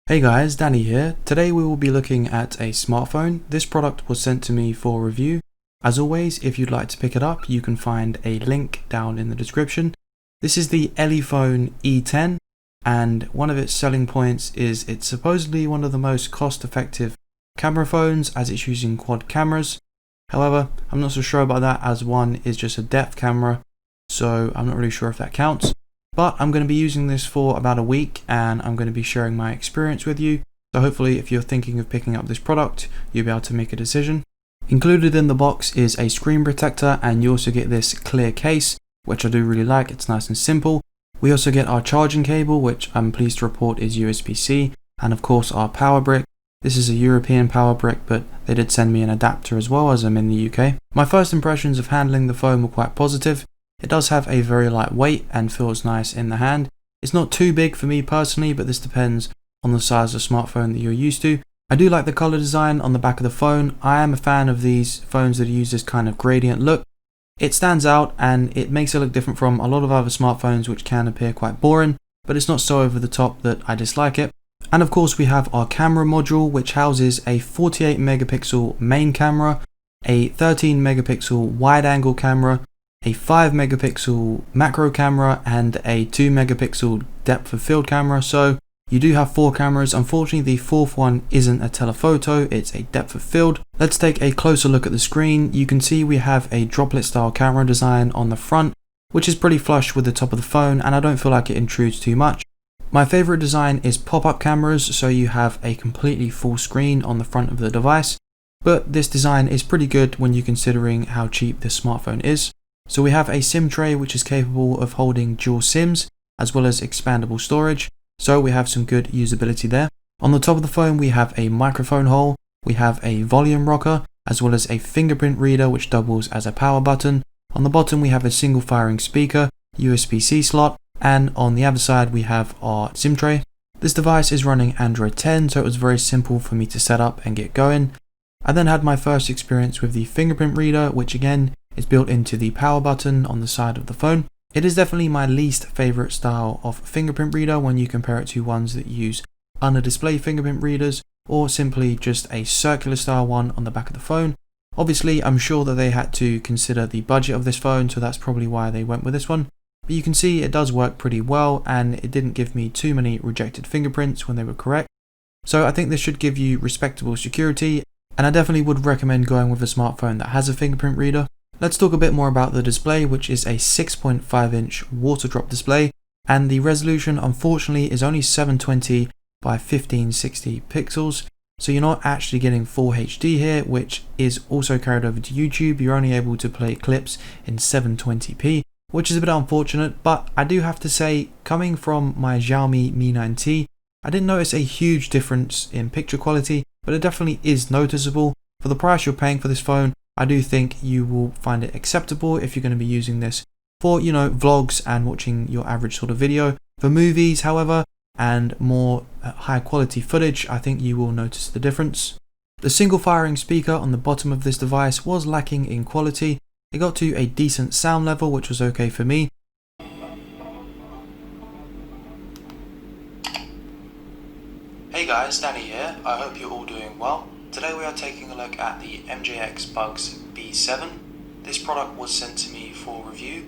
Hey guys, Danny here. Today we will be looking at a smartphone. This product was sent to me for review. As always, if you'd like to pick it up, you can find a link down in the description. This is the Elephone E10, and one of its selling points is it's supposedly one of the most cost-effective camera phones as it's using quad cameras. However, I'm not so sure about that as one is just a depth camera, so I'm not really sure if that counts. But I'm going to be using this for about a week and I'm going to be sharing my experience with you. So hopefully if you're thinking of picking up this product, you'll be able to make a decision. Included in the box is a screen protector, and you also get this clear case, which I do really like. It's nice and simple. We also get our charging cable, which I'm pleased to report is USB-C, and of course our power brick. This is a European power brick, but they did send me an adapter as well, as I'm in the UK. My first impressions of handling the phone were quite positive. It does have a very light weight and feels nice in the hand. It's not too big for me personally, but this depends on the size of smartphone that you're used to. I do like the color design on the back of the phone. I am a fan of these phones that use this kind of gradient look. It stands out and it makes it look different from a lot of other smartphones which can appear quite boring, but it's not so over the top that I dislike it. And of course we have our camera module, which houses a 48 megapixel main camera, a 13 megapixel wide angle camera, a 5 megapixel macro camera, and a 2 megapixel depth of field camera. So you do have 4 cameras. Unfortunately, the fourth one isn't a telephoto, it's a depth of field. Let's take a closer look at the screen. You can see we have a droplet style camera design on the front, which is pretty flush with the top of the phone, and I don't feel like it intrudes too much. My favorite design is pop-up cameras, so you have a completely full screen on the front of the device, but this design is pretty good when you're considering how cheap this smartphone is. So we have a SIM tray which is capable of holding dual SIMs as well as expandable storage, so we have some good usability there. On the top of the phone we have a microphone hole, we have a volume rocker, as well as a fingerprint reader which doubles as a power button. On the bottom we have a single firing speaker, USB-C slot, and on the other side we have our SIM tray. This device is running Android 10, so it was very simple for me to set up and get going. I then had my first experience with the fingerprint reader, which again is built into the power button on the side of the phone. It is definitely my least favorite style of fingerprint reader when you compare it to ones that use under display fingerprint readers, or simply just a circular style one on the back of the phone. Obviously I'm sure that they had to consider the budget of this phone, so that's probably why they went with this one. But you can see it does work pretty well, and it didn't give me too many rejected fingerprints when they were correct. So I think this should give you respectable security, and I definitely would recommend going with a smartphone that has a fingerprint reader. Let's talk a bit more about the display, which is a 6.5 inch water drop display, and the resolution unfortunately is only 720 by 1560 pixels, so you're not actually getting full HD here, which is also carried over to YouTube. You're only able to play clips in 720p, which is a bit unfortunate, but I do have to say, coming from my Xiaomi Mi 9T, I didn't notice a huge difference in picture quality, but it definitely is noticeable. For the price you're paying for this phone, I do think you will find it acceptable if you're going to be using this for, vlogs and watching your average sort of video. For movies, however, and more high quality footage, I think you will notice the difference. The single firing speaker on the bottom of this device was lacking in quality. It got to a decent sound level, which was okay for me. Hey guys, Danny here. I hope you're all doing well. Today we are taking a look at the MJX Bugs B7. This product was sent to me for review.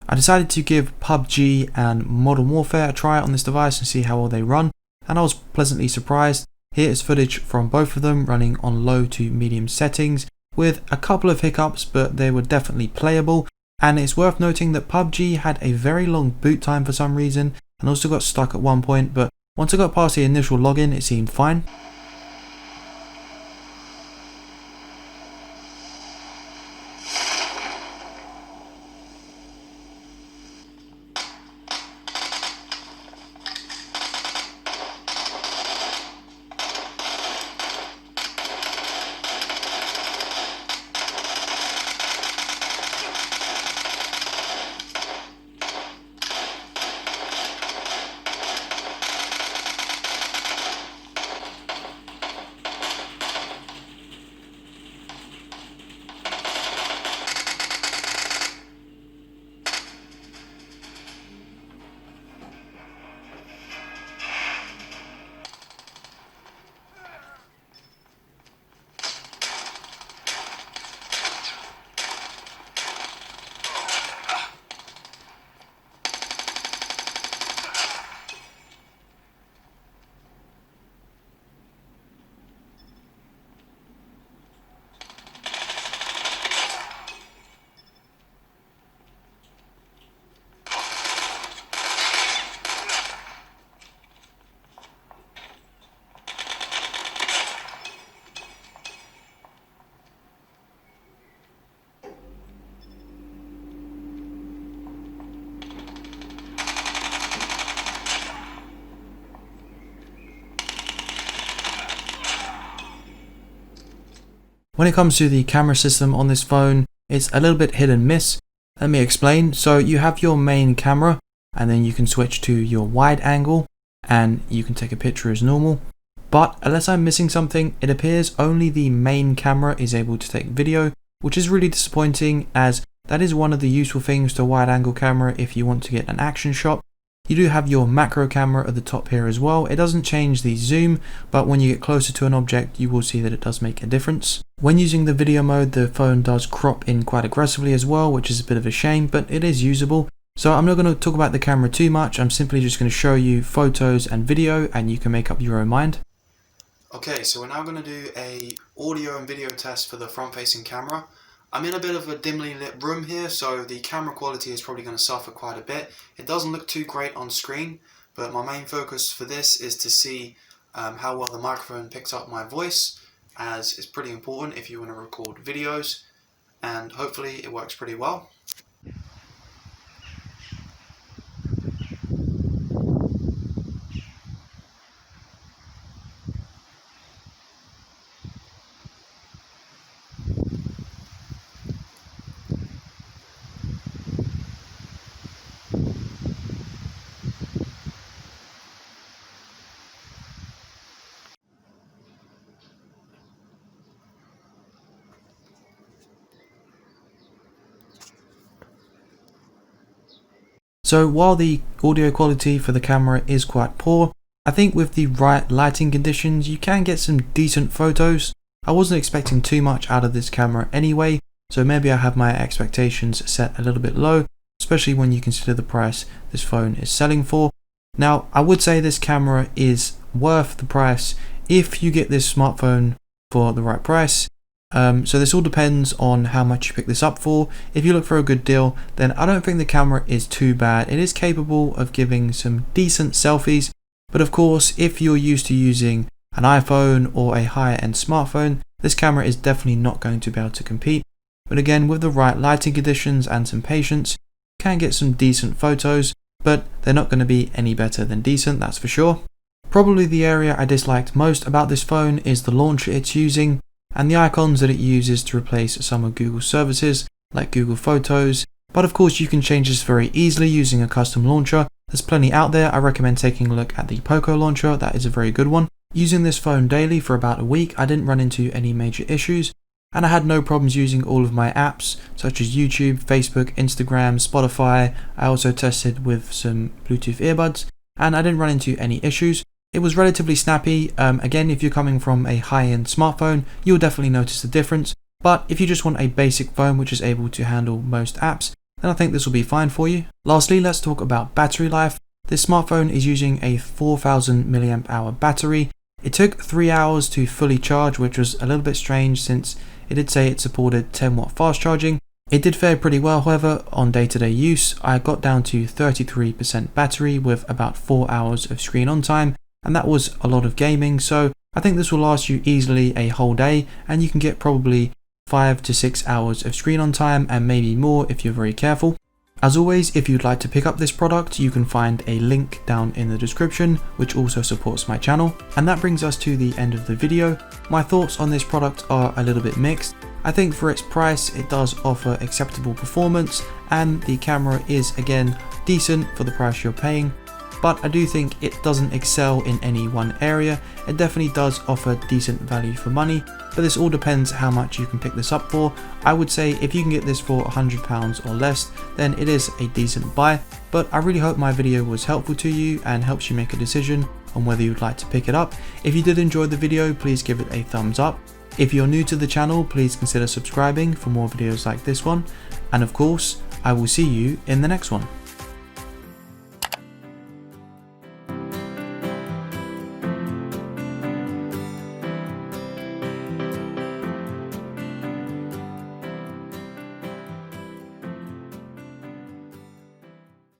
I decided to give PUBG and Modern Warfare a try on this device and see how well they run, and I was pleasantly surprised. Here is footage from both of them running on low to medium settings, with a couple of hiccups, but they were definitely playable. And it's worth noting that PUBG had a very long boot time for some reason, and also got stuck at one point, but once I got past the initial login it seemed fine. When it comes to the camera system on this phone, it's a little bit hit and miss. Let me explain. So you have your main camera, and then you can switch to your wide angle and you can take a picture as normal. But unless I'm missing something, it appears only the main camera is able to take video, which is really disappointing, as that is one of the useful things to a wide angle camera if you want to get an action shot. You do have your macro camera at the top here as well. It doesn't change the zoom, but when you get closer to an object, you will see that it does make a difference. When using the video mode, the phone does crop in quite aggressively as well, which is a bit of a shame, but it is usable. So I'm not going to talk about the camera too much. I'm simply just going to show you photos and video, and you can make up your own mind. Okay, so we're now going to do a audio and video test for the front-facing camera. I'm in a bit of a dimly lit room here, so the camera quality is probably going to suffer quite a bit. It doesn't look too great on screen, but my main focus for this is to see how well the microphone picks up my voice, as it's pretty important if you want to record videos, and hopefully it works pretty well. So while the audio quality for the camera is quite poor, I think with the right lighting conditions you can get some decent photos. I wasn't expecting too much out of this camera anyway, so maybe I have my expectations set a little bit low, especially when you consider the price this phone is selling for. Now, I would say this camera is worth the price if you get this smartphone for the right price. So this all depends on how much you pick this up for. If you look for a good deal, then I don't think the camera is too bad. It is capable of giving some decent selfies, but of course, if you're used to using an iPhone or a higher end smartphone, this camera is definitely not going to be able to compete. But again, with the right lighting conditions and some patience, you can get some decent photos, but they're not going to be any better than decent, that's for sure. Probably the area I disliked most about this phone is the launcher it's using, and the icons that it uses to replace some of Google's services, like Google Photos. But of course you can change this very easily using a custom launcher. There's plenty out there. I recommend taking a look at the Poco launcher, that is a very good one. Using this phone daily for about a week, I didn't run into any major issues, and I had no problems using all of my apps, such as YouTube, Facebook, Instagram, Spotify. I also tested with some Bluetooth earbuds, and I didn't run into any issues. It was relatively snappy. Again, if you're coming from a high-end smartphone, you'll definitely notice the difference. But if you just want a basic phone which is able to handle most apps, then I think this will be fine for you. Lastly, let's talk about battery life. This smartphone is using a 4000 mAh battery. It took 3 hours to fully charge, which was a little bit strange since it did say it supported 10-watt fast charging. It did fare pretty well, however, on day-to-day use. I got down to 33% battery with about 4 hours of screen on time, and that was a lot of gaming, so I think this will last you easily a whole day, and you can get probably 5 to 6 hours of screen on time and maybe more if you're very careful. As always, if you'd like to pick up this product, you can find a link down in the description, which also supports my channel. And that brings us to the end of the video. My thoughts on this product are a little bit mixed. I think for its price, it does offer acceptable performance, and the camera is again decent for the price you're paying. But I do think it doesn't excel in any one area. It definitely does offer decent value for money, but this all depends how much you can pick this up for. I would say if you can get this for £100 or less, then it is a decent buy. But I really hope my video was helpful to you and helps you make a decision on whether you'd like to pick it up. If you did enjoy the video, please give it a thumbs up. If you're new to the channel, please consider subscribing for more videos like this one. And of course, I will see you in the next one.